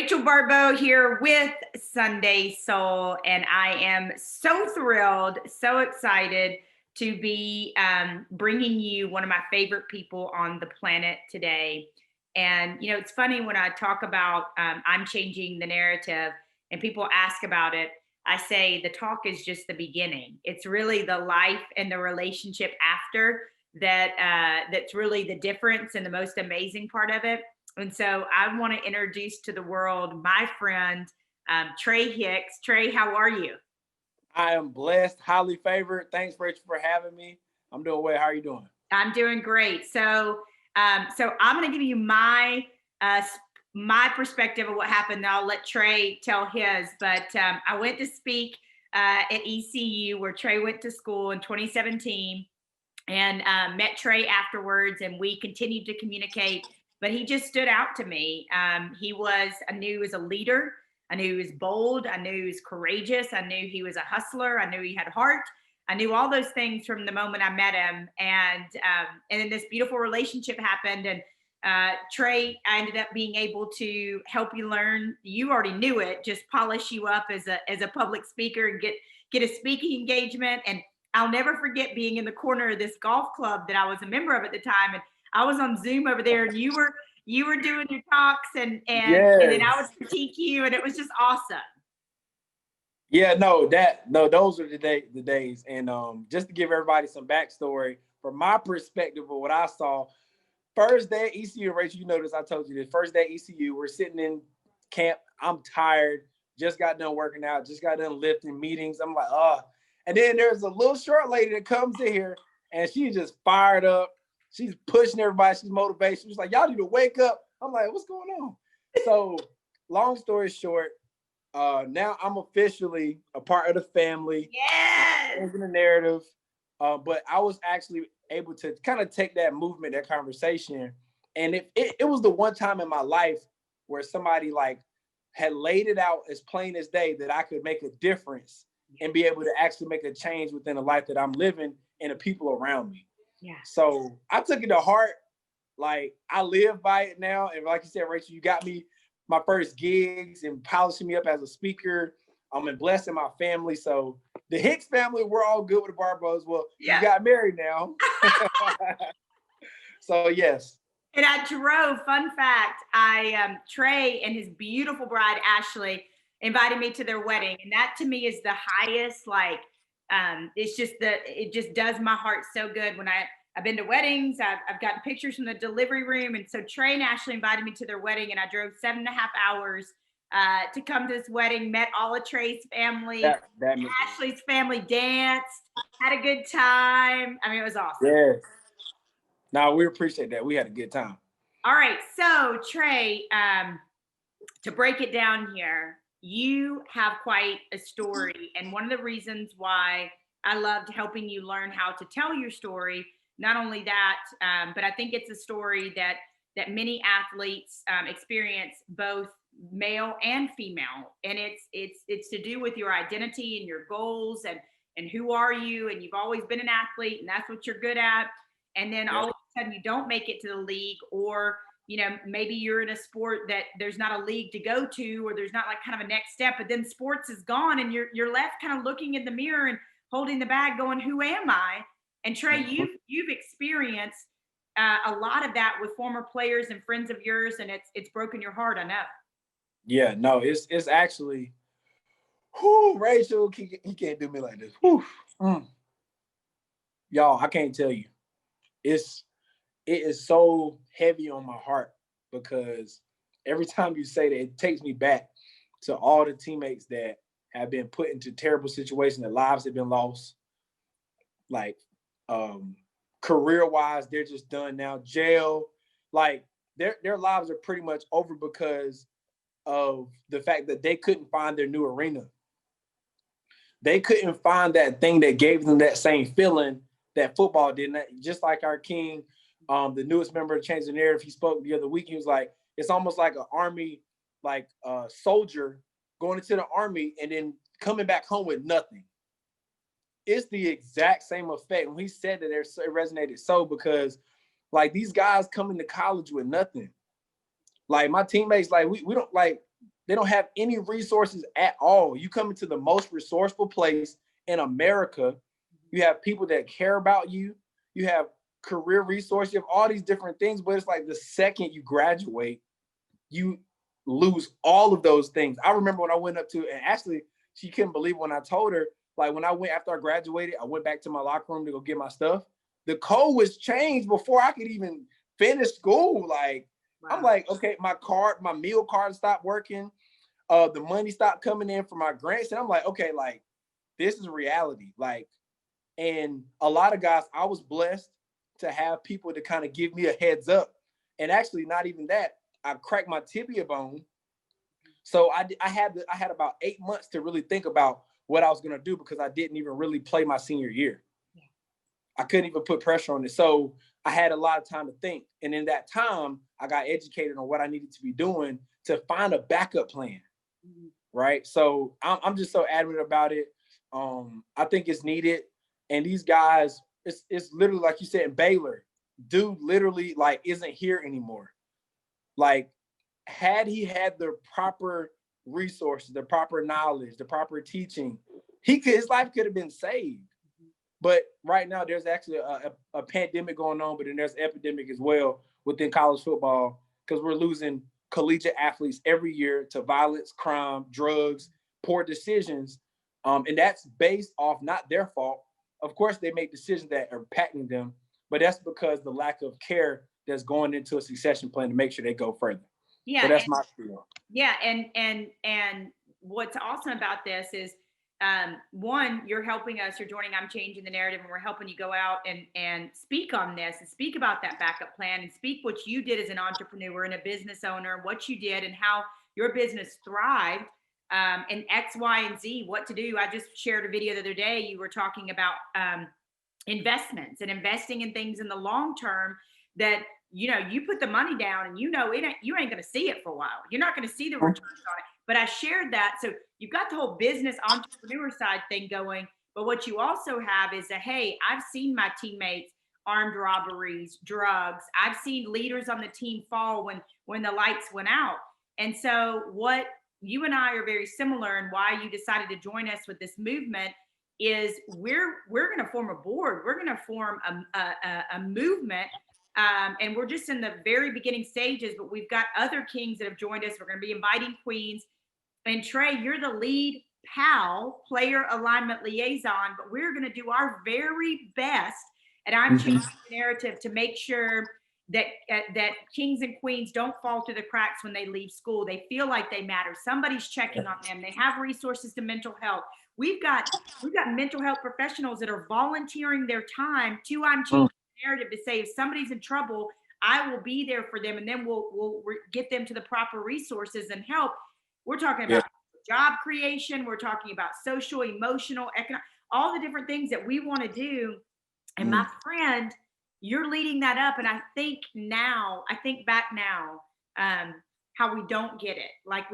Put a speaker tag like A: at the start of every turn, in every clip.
A: Rachel Baribeau here with Sunday Soul, and I am so thrilled, so excited to be bringing you one of my favorite people on the planet today. And, you know, it's funny when I talk about I'm changing the narrative and people ask about it, I say the talk is just the beginning. It's really the life and the relationship after that's really the difference and the most amazing part of it. And so I want to introduce to the world my friend, Tre Hicks. Tre, how are you?
B: I am blessed, highly favored. Thanks, Rachel, for having me. I'm doing well. How are you doing?
A: I'm doing great. So I'm going to give you my perspective of what happened. I'll let Tre tell his. But I went to speak at ECU, where Tre went to school in 2017, and met Tre afterwards, and we continued to communicate. But he just stood out to me. I knew he was a leader. I knew he was bold. I knew he was courageous. I knew he was a hustler. I knew he had heart. I knew all those things from the moment I met him. And then this beautiful relationship happened. And Tre, I ended up being able to help you learn. You already knew it, just polish you up as a public speaker and get a speaking engagement. And I'll never forget being in the corner of this golf club that I was a member of at the time. And I was on Zoom over there, and you were doing your talks, and
B: Yes.
A: and then I would critique you, and it was just awesome.
B: Yeah, those are the days. And just to give everybody some backstory, from my perspective of what I saw, first day at ECU, Rachel, you notice I told you this, first day at ECU, we're sitting in camp. I'm tired, just got done working out, just got done lifting meetings. I'm like, and then there's a little short lady that comes in here, and she's just fired up. She's pushing everybody. She's motivating. She's like, y'all need to wake up. I'm like, what's going on? So long story short, now I'm officially a part of the family.
A: Yes.
B: In the narrative. But I was actually able to kind of take that movement, that conversation. And it was the one time in my life where somebody like had laid it out as plain as day that I could make a difference and be able to actually make a change within the life that I'm living and the people around me.
A: Yeah.
B: So I took it to heart. Like, I live by it now. And like you said, Rachel, you got me my first gigs and polishing me up as a speaker. I'm blessing my family. So the Hicks family, we're all good with the Baribeaus. Well, yeah. You got married now. So yes.
A: And I drove, fun fact, Tre and his beautiful bride, Ashley, invited me to their wedding. And that to me is the highest, like, it just does my heart so good when I've been to weddings. I've gotten pictures from the delivery room. And so Tre and Ashley invited me to their wedding, and I drove 7.5 hours to come to this wedding, met all of Tre's family. Ashley's family danced, had a good time. I mean, it was awesome.
B: Yes. No, we appreciate that. We had a good time.
A: All right. So Tre, to break it down here, you have quite a story. And one of the reasons why I loved helping you learn how to tell your story, not only that, but I think it's a story that many athletes experience, both male and female. And it's to do with your identity and your goals and who are you, and you've always been an athlete and that's what you're good at. And then all of a sudden you don't make it to the league, or you know, maybe you're in a sport that there's not a league to go to, or there's not like kind of a next step, but then sports is gone and you're left kind of looking in the mirror and holding the bag going, who am I? And Tre, you've experienced a lot of that with former players and friends of yours, and it's broken your heart, I know.
B: Yeah, no, it's actually, Rachel, he can't do me like this. Y'all, I can't tell you. It is so heavy on my heart, because every time you say that, it takes me back to all the teammates that have been put into terrible situations, their lives have been lost. Like, career-wise, they're just done now. Jail, like their lives are pretty much over because of the fact that they couldn't find their new arena. They couldn't find that thing that gave them that same feeling that football did. Just like our king, the newest member of Change the Narrative, he spoke the other week. He was like, it's almost like an army, like a soldier going into the army and then coming back home with nothing. It's the exact same effect. When he said that, it resonated so, because like these guys coming to college with nothing. Like my teammates, like we don't, like They don't have any resources at all. You come into the most resourceful place in America. You have people that care about you. You have career resources. You have all these different things, but it's like the second you graduate, you lose all of those things. I remember when I went up to, and actually she couldn't believe when I told her, like when I went after I graduated, I went back to my locker room to go get my stuff. The code was changed before I could even finish school. Like, wow. I'm like, okay, my meal card stopped working. The money stopped coming in for my grants. And I'm like, okay, like this is reality. Like, and a lot of guys, I was blessed to have people to kind of give me a heads up. And actually not even that, I cracked my tibia bone. So I had about 8 months to really think about what I was going to do because I didn't even really play my senior year. Yeah. I couldn't even put pressure on it. So I had a lot of time to think. And in that time, I got educated on what I needed to be doing to find a backup plan. Mm-hmm. Right. So I'm just so adamant about it. I think it's needed. And these guys, it's literally like you said in Baylor, dude literally like isn't here anymore. Like, had he had the proper resources, the proper knowledge, the proper teaching, his life could have been saved. But right now there's actually a pandemic going on, but then there's an epidemic as well within college football because we're losing collegiate athletes every year to violence, crime, drugs, poor decisions. And that's based off not their fault. Of course, they make decisions that are impacting them, but that's because the lack of care that's going into a succession plan to make sure they go further. Yeah, so that's my feel.
A: Yeah, and what's awesome about this is, one, you're helping us. You're joining I'm Changing the Narrative, and we're helping you go out and speak on this and speak about that backup plan and speak what you did as an entrepreneur and a business owner, what you did and how your business thrived, and X, Y, and Z, what to do. I just shared a video the other day. You were talking about investments and investing in things in the long term that, you know, you put the money down and you ain't going to see it for a while. You're not going to see the returns on it. But I shared that. So you've got the whole business entrepreneur side thing going. But what you also have is that, hey, I've seen my teammates, armed robberies, drugs. I've seen leaders on the team fall when the lights went out. And so what you and I are very similar, and why you decided to join us with this movement is we're going to form a board. We're going to form a movement. And we're just in the very beginning stages, but we've got other kings that have joined us. We're going to be inviting queens. And Tre, you're the lead PAL, player alignment liaison, but we're going to do our very best. And I'm changing the narrative to make sure that kings and queens don't fall through the cracks when they leave school. They feel like they matter. Somebody's checking on them. They have resources to mental health. We've got mental health professionals that are volunteering their time to I'm Changing the Narrative to say, if somebody's in trouble, I will be there for them. And then we'll get them to the proper resources and help. We're talking about job creation. We're talking about social, emotional, economic, all the different things that we want to do. And my friend, you're leading that up. And I think back now, how we don't get it. Like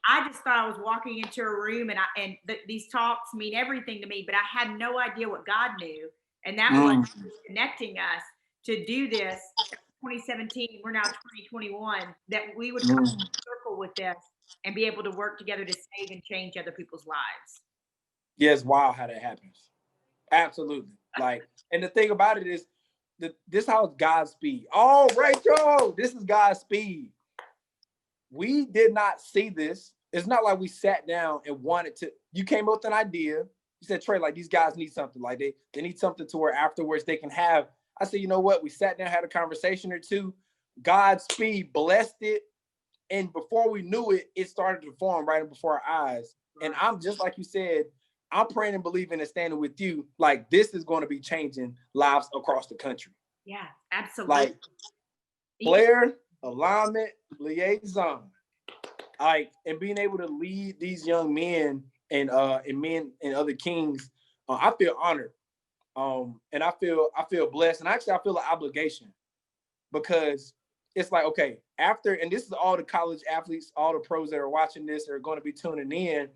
A: I just thought I was walking into a room and these talks mean everything to me, but I had no idea what God knew. And that was connecting us to do this. 2017, we're now 2021, that we would come in a circle with this and be able to work together to save and change other people's lives.
B: Yeah, it's wild how that happens. Absolutely. Like, and the thing about it is, this how it's God's speed. Oh, Rachel, this is God's speed. We did not see this. It's not like we sat down and wanted to. You came up with an idea. You said, Tre, like, these guys need something. Like, they need something to where afterwards they can have. I said, you know what? We sat down, had a conversation or two. God's speed blessed it. And before we knew it, it started to form right before our eyes. And I'm just like you said, I'm praying and believing and standing with you. Like, this is going to be changing lives across the country.
A: Yeah, absolutely.
B: Like, player, alignment, liaison. Like, and being able to lead these young men and men and other kings, I feel honored. And I feel blessed. And actually, I feel an obligation because it's like, okay, and this is all the college athletes, all the pros that are watching this are going to be tuning in.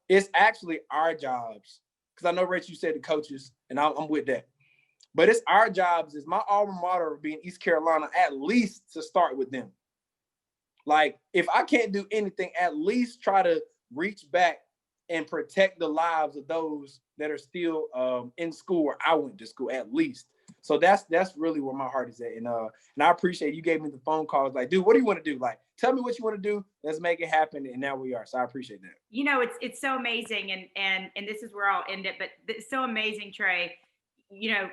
B: It's actually our jobs. Because I know, Rachel, you said the coaches, and I'm with that. But it's our jobs, is my alma mater being East Carolina, at least to start with them. Like, if I can't do anything, at least try to reach back and protect the lives of those that are still in school where I went to school, at least. So that's really where my heart is at. And I appreciate you gave me the phone calls. Like, dude, what do you want to do? Like, tell me what you want to do. Let's make it happen. And now we are. So I appreciate that.
A: You know, it's so amazing. And this is where I'll end it, but it's so amazing, Tre. You know,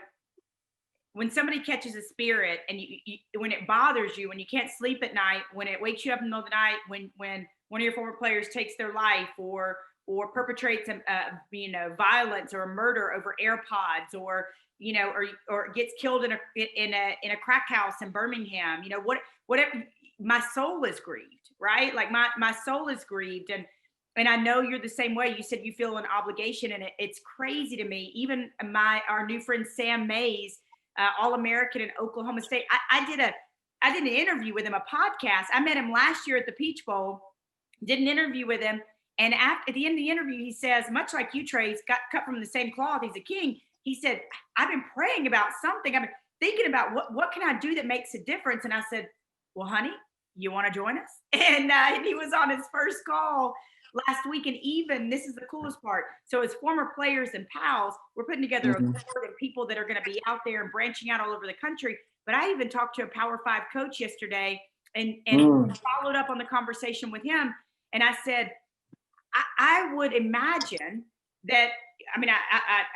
A: when somebody catches a spirit and you when it bothers you, when you can't sleep at night, when it wakes you up in the middle of the night, when one of your former players takes their life or perpetrates violence or a murder over AirPods, or or gets killed in a crack house in Birmingham, whatever, my soul is grieved, right? Like my soul is grieved. And I know you're the same way. You said you feel an obligation, and it's crazy to me. Even our new friend Sam Mays, All-American in Oklahoma State. I did an interview with him, a podcast. I met him last year at the Peach Bowl, did an interview with him. And at the end of the interview, he says, much like you, Tre, he's got cut from the same cloth. He's a king. He said, I've been praying about something. I've been thinking about what can I do that makes a difference? And I said, well, honey, you want to join us? And he was on his first call last week. And even, this is the coolest part. So as former players and pals, we're putting together a board of people that are going to be out there and branching out all over the country. But I even talked to a Power 5 coach yesterday and followed up on the conversation with him. And I said, I would imagine that, I mean,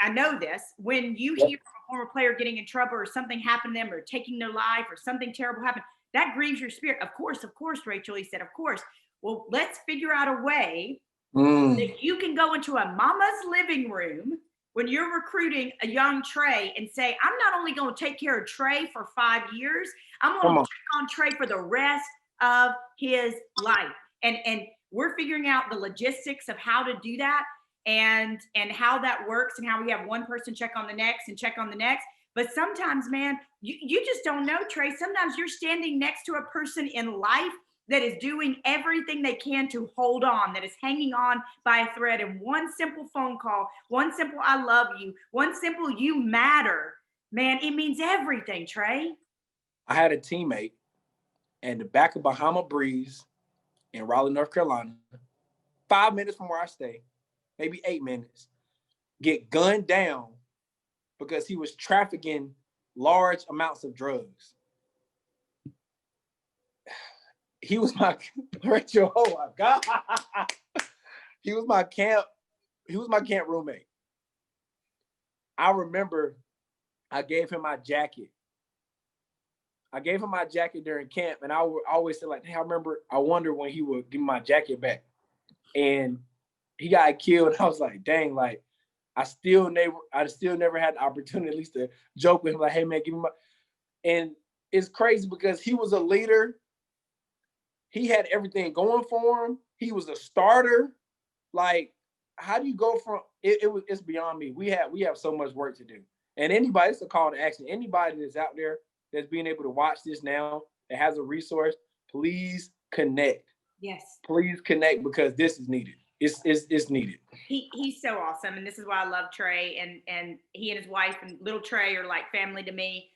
A: I know this, when you hear a former player getting in trouble or something happened to them or taking their life or something terrible happened, that grieves your spirit. Of course, Rachel, he said, of course. Well, let's figure out a way that you can go into a mama's living room when you're recruiting a young Tre and say, I'm not only going to take care of Tre for 5 years, I'm going to check on Tre for the rest of his life. And we're figuring out the logistics of how to do that and how that works, and how we have one person check on the next and check on the next. But sometimes, man, you just don't know, Tre. Sometimes you're standing next to a person in life that is doing everything they can to hold on, that is hanging on by a thread. And one simple phone call, one simple I love you, one simple you matter, man, it means everything, Tre.
B: I had a teammate in the back of Bahama Breeze in Raleigh, North Carolina, 5 minutes from where I stay, maybe 8 minutes, get gunned down because he was trafficking large amounts of drugs. He was my Rachel. Oh my God. He was my camp roommate. I remember I gave him my jacket. During camp, and I would always say, like, hey, I wonder when he would give me my jacket back. And he got killed. I was like, dang, like, I still never had the opportunity at least to joke with him, like, hey man, give me my. And it's crazy because he was a leader. He had everything going for him. He was a starter. Like, how do you go from it's beyond me. We have so much work to do. And anybody, it's a call to action. Anybody that's out there that's being able to watch this now, that has a resource, please connect.
A: Yes.
B: Please connect, because this is needed. It's needed.
A: He's so awesome. And this is why I love Tre, and he and his wife and little Tre are like family to me.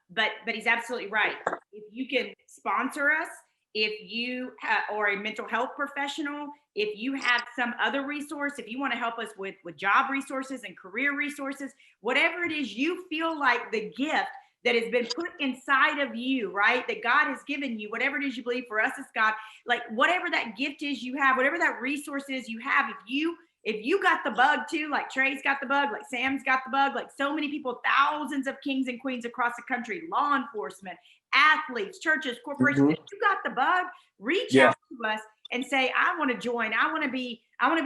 A: But he's absolutely right. If you can sponsor us, if you are a mental health professional, if you have some other resource, if you want to help us with job resources and career resources, whatever it is you feel like the gift that has been put inside of you, right? That God has given you, whatever it is you believe. For us, it's God. Like, whatever that gift is you have, whatever that resource is you have, if you got the bug too, like Tre's got the bug, like Sam's got the bug, like so many people, thousands of kings and queens across the country, law enforcement, athletes, churches, corporations, if you got the bug, reach out to us and say, I want to join. I want to be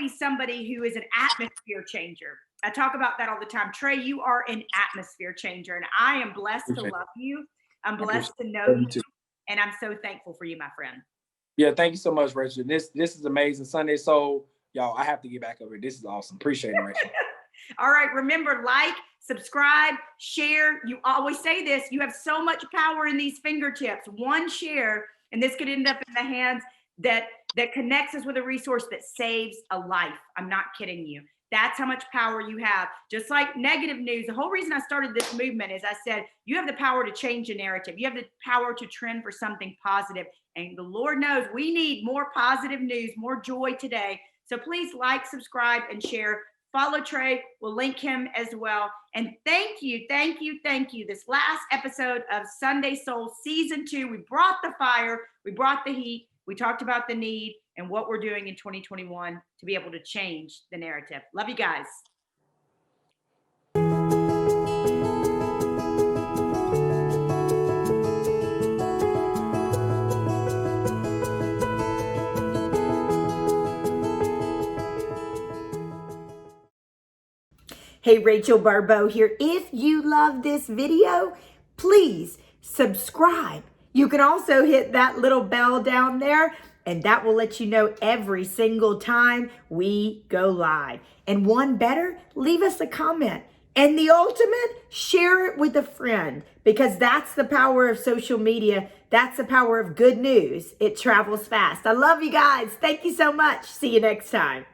A: somebody who is an atmosphere changer. I talk about that all the time. Tre, you are an atmosphere changer, and I am blessed to love you. I'm blessed to know you, and I'm so thankful for you, my friend.
B: Yeah, thank you so much, Rachel. This is amazing. Sunday Soul, y'all, I have to get back over here. This is awesome. Appreciate it, Rachel.
A: All right, remember, like, subscribe, share. You always say this. You have so much power in these fingertips. One share, and this could end up in the hands that connects us with a resource that saves a life. I'm not kidding you. That's how much power you have. Just like negative news. The whole reason I started this movement is I said, you have the power to change a narrative. You have the power to trend for something positive. And the Lord knows we need more positive news, more joy today. So please like, subscribe, and share. Follow Tre. We'll link him as well. And thank you. This last episode of Sunday Soul Season 2, we brought the fire. We brought the heat. We talked about the need and what we're doing in 2021 to be able to change the narrative. Love you guys. Hey, Rachel Baribeau here. If you love this video, please subscribe. You can also hit that little bell down there, and that will let you know every single time we go live. And one better, leave us a comment. And the ultimate, share it with a friend, because that's the power of social media. That's the power of good news. It travels fast. I love you guys. Thank you so much. See you next time.